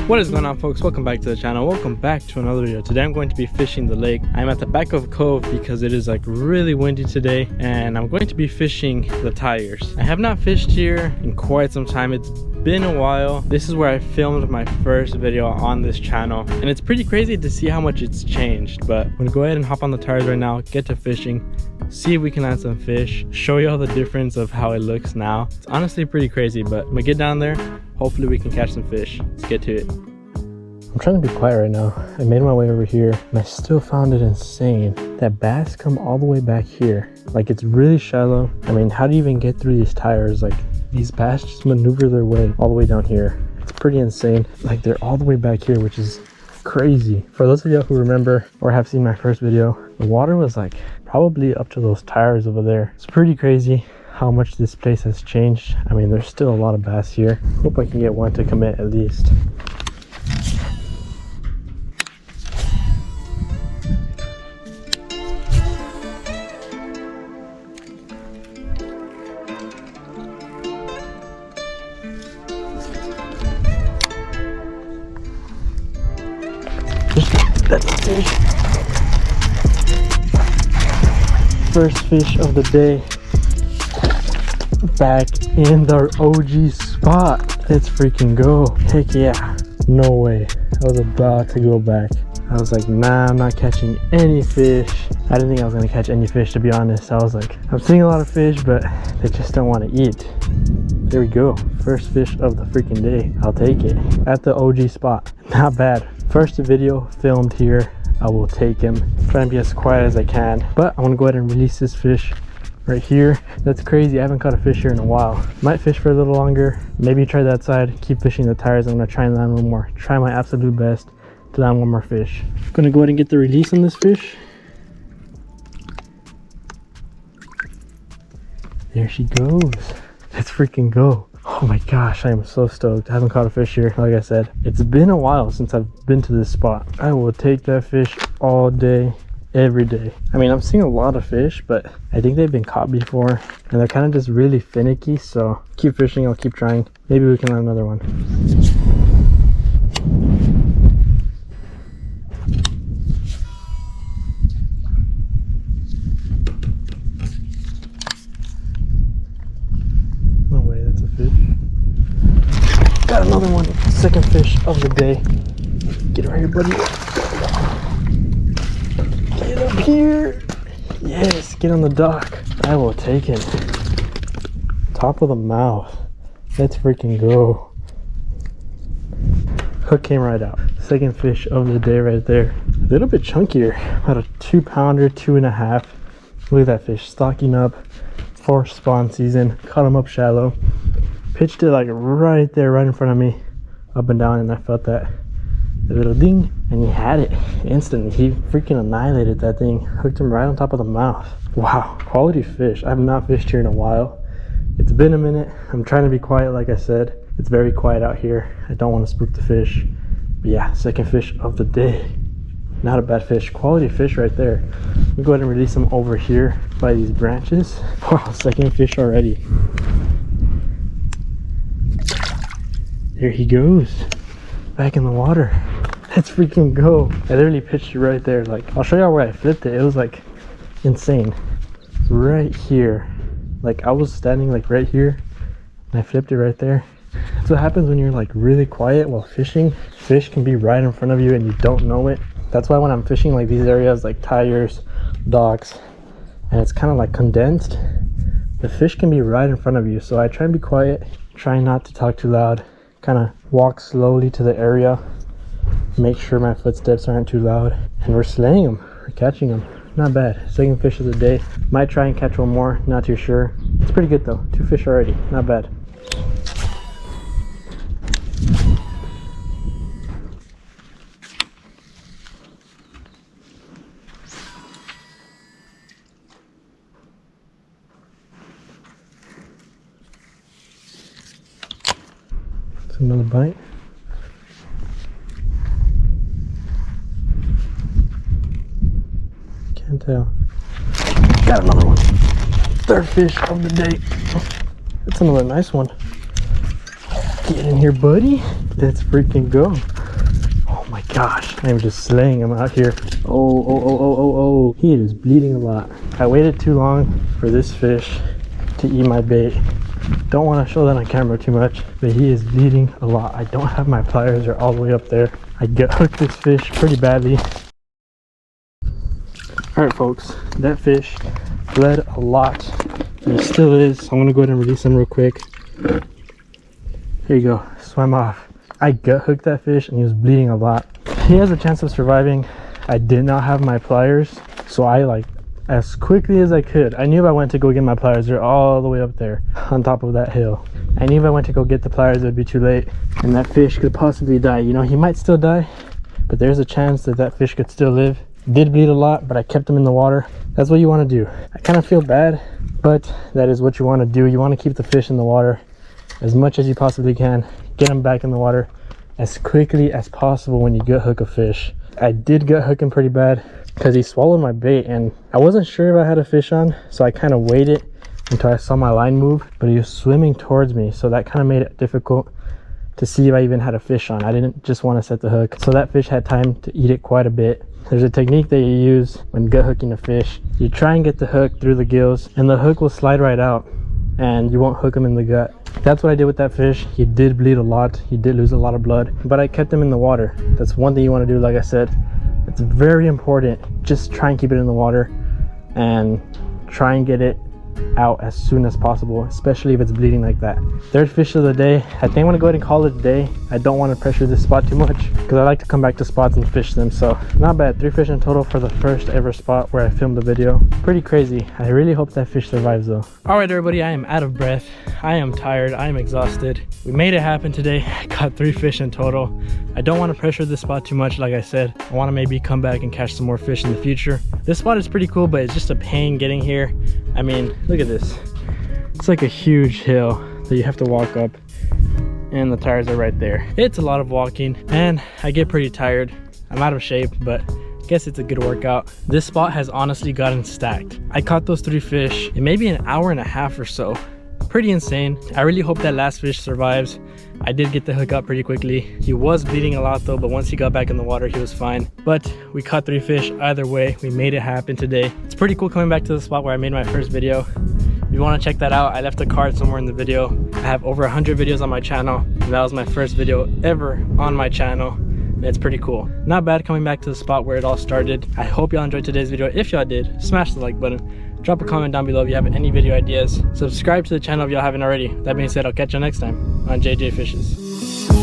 What is going on, folks? Welcome back to the channel. Welcome back to another video. Today I'm going to be fishing the lake. I'm at the back of a cove because it is like really windy today, and I'm going to be fishing the tires. I have not fished here in quite some time. It's been a while. This is where I filmed my first video on this channel, and it's pretty crazy to see how much it's changed. But I'm gonna go ahead and hop on the tires right now, get to fishing, see if we can land some fish, show you all the difference of how it looks now. It's honestly pretty crazy, but I'm gonna get down there. Hopefully we can catch some fish. Let's get to it. I'm trying to be quiet right now. I made my way over here and I still found it insane that bass come all the way back here. Like, it's really shallow. I mean, how do you even get through these tires? Like, these bass just maneuver their way all the way down here. It's pretty insane. Like, they're all the way back here, which is crazy. For those of you who remember or have seen my first video, the water was like probably up to those tires over there. It's pretty crazy how much this place has changed. I mean, there's still a lot of bass here. Hope I can get one to commit at least. That's a fish. First fish of the day. Back in the OG spot. Let's freaking go. Heck yeah. No way. I was about to go back. I was like, nah, I'm not catching any fish. I didn't think I was gonna catch any fish, to be honest. I was like, I'm seeing a lot of fish, but they just don't want to eat. There we go. First fish of the freaking day. I'll take it. At the OG spot. Not bad. First video filmed here. I will take him. Try and be as quiet as I can. But I'm gonna go ahead and release this fish right here. That's crazy. I haven't caught a fish here in a while. Might fish for a little longer. Maybe try that side. Keep fishing the tires. I'm gonna try and land one more. Try my absolute best to land one more fish. I'm gonna go ahead and get the release on this fish. There she goes. Let's freaking go. Oh my gosh, I am so stoked. I haven't caught a fish here, like I said. It's been a while since I've been to this spot. I will take that fish all day, every day. I mean, I'm seeing a lot of fish, but I think they've been caught before, and they're kind of just really finicky, so keep fishing, I'll keep trying. Maybe we can land another one. Got another one. Second fish of the day. Get right here, buddy. Get up here. Yes, get on the dock. I will take it. Top of the mouth. Let's freaking go. Hook came right out. Second fish of the day right there. A little bit chunkier. About a 2-pounder, 2.5. Look at that fish stocking up for spawn season. Caught him up shallow. Pitched it like right there, right in front of me, up and down, and I felt that little ding, and he had it instantly. He freaking annihilated that thing. Hooked him right on top of the mouth. Wow, quality fish. I have not fished here in a while. It's been a minute. I'm trying to be quiet, like I said. It's very quiet out here. I don't want to spook the fish. But yeah, second fish of the day. Not a bad fish. Quality fish right there. Let me go ahead and release them over here by these branches. Wow, second fish already. There he goes, back in the water. Let's freaking go. I literally pitched it right there. Like, I'll show y'all where I flipped it. It was like insane. It's right here. Like, I was standing like right here and I flipped it right there. That's what happens when you're like really quiet while fishing. Fish can be right in front of you and you don't know it. That's why when I'm fishing like these areas like tires, docks, and it's kind of like condensed, the fish can be right in front of you. So I try and be quiet, try not to talk too loud. Kind of walk slowly to the area, make sure my footsteps aren't too loud, and we're slaying them. We're catching them. Not bad. Second fish of the day. Might try and catch one more, not too sure. It's pretty good though. 2 fish already, not bad. Another bite. Can't tell. Got another one. Third fish of the day. That's another nice one. Get in here, buddy. Let's freaking go. Oh my gosh, I'm just slaying him out here. Oh, he is bleeding a lot. I waited too long for this fish to eat my bait. Don't want to show that on camera too much, but he is bleeding a lot. I don't have my pliers, they're all the way up there. I gut hooked this fish pretty badly. All right folks, that fish bled a lot. He still is. I'm gonna go ahead and release him real quick. Here you go, swam off. I gut hooked that fish and he was bleeding a lot. He has a chance of surviving. I did not have my pliers, so I like as quickly as I could. I knew if I went to go get my pliers, they're all the way up there on top of that hill. I knew if I went to go get the pliers, it would be too late and that fish could possibly die. You know, he might still die, but there's a chance that that fish could still live. Did bleed a lot, but I kept him in the water. That's what you want to do. I kind of feel bad, but that is what you want to do. You want to keep the fish in the water as much as you possibly can. Get them back in the water as quickly as possible when you gut hook a fish. I did gut hook him pretty bad because he swallowed my bait and I wasn't sure if I had a fish on, so I kind of waited until I saw my line move, but he was swimming towards me, so that kind of made it difficult to see if I even had a fish on. I didn't just want to set the hook, so that fish had time to eat it quite a bit. There's a technique that you use when gut hooking a fish. You try and get the hook through the gills and the hook will slide right out and you won't hook him in the gut. That's what I did with that fish. He did bleed a lot, he did lose a lot of blood, but I kept him in the water. That's one thing you want to do. Like I said, it's very important. Just try and keep it in the water and try and get it out as soon as possible, especially if it's bleeding like that. Third fish of the day. I think I'm gonna go ahead and call it a day. I don't want to pressure this spot too much because I like to come back to spots and fish them. So not bad. 3 fish in total for the first ever spot where I filmed the video. Pretty crazy. I really hope that fish survives though. All right everybody, I am out of breath, I am tired, I am exhausted. We made it happen today. I caught 3 fish in total. I don't want to pressure this spot too much. Like I said, I want to maybe come back and catch some more fish in the future. This spot is pretty cool, but it's just a pain getting here. I mean, look at this. It's like a huge hill that you have to walk up and the tires are right there. It's a lot of walking and I get pretty tired. I'm out of shape, but I guess it's a good workout. This spot has honestly gotten stacked. I caught those 3 fish in maybe an hour and a half or so. Pretty insane. I really hope that last fish survives. I did get the hook up pretty quickly. He was bleeding a lot though, but once he got back in the water, he was fine. But we caught 3 fish either way. We made it happen today. It's pretty cool coming back to the spot where I made my first video. If you want to check that out, I left a card somewhere in the video. I have over 100 videos on my channel, and that was my first video ever on my channel. It's pretty cool. Not bad coming back to the spot where it all started. I hope y'all enjoyed today's video. If y'all did, smash the like button. Drop a comment down below if you have any video ideas. Subscribe to the channel if y'all haven't already. That being said, I'll catch you next time on JJ Fishes.